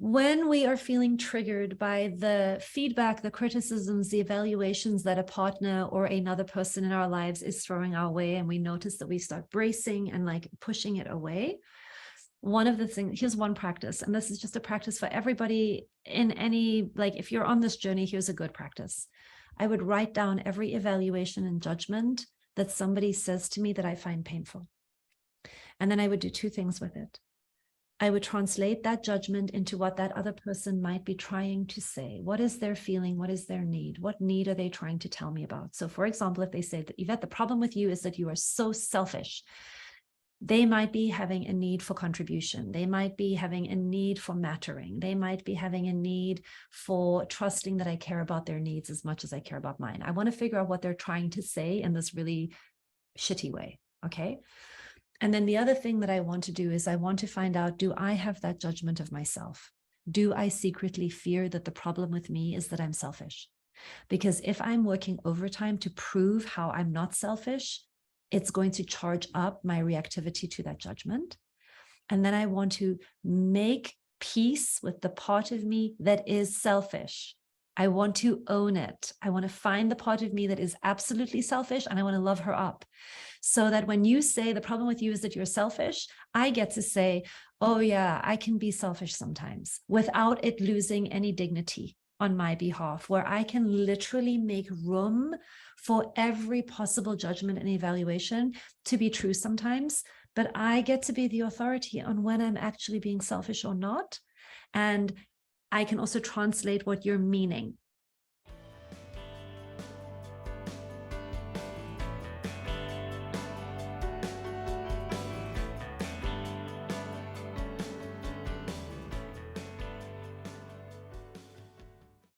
When we are feeling triggered by the feedback, the criticisms, the evaluations that a partner or another person in our lives is throwing our way, and we notice that we start bracing and like pushing it away, one of the things, here's one practice, and this is just a practice for everybody in any, like if you're on this journey, here's a good practice. I would write down every evaluation and judgment that somebody says to me that I find painful. And then I would do two things with it. I would translate that judgment into what that other person might be trying to say. What is their feeling? What is their need? What need are they trying to tell me about? So for example, if they say that, Yvette, the problem with you is that you are so selfish, they might be having a need for contribution. They might be having a need for mattering. They might be having a need for trusting that I care about their needs as much as I care about mine. I want to figure out what they're trying to say in this really shitty way. Okay. And then the other thing that I want to do is I want to find out, do I have that judgment of myself? Do I secretly fear that the problem with me is that I'm selfish? Because if I'm working overtime to prove how I'm not selfish, it's going to charge up my reactivity to that judgment. And then I want to make peace with the part of me that is selfish. I want to own it. I want to find the part of me that is absolutely selfish, and I want to love her up. So that when you say the problem with you is that you're selfish, I get to say, oh yeah, I can be selfish sometimes without it losing any dignity on my behalf, where I can literally make room for every possible judgment and evaluation to be true sometimes, but I get to be the authority on when I'm actually being selfish or not. And I can also translate what you're meaning.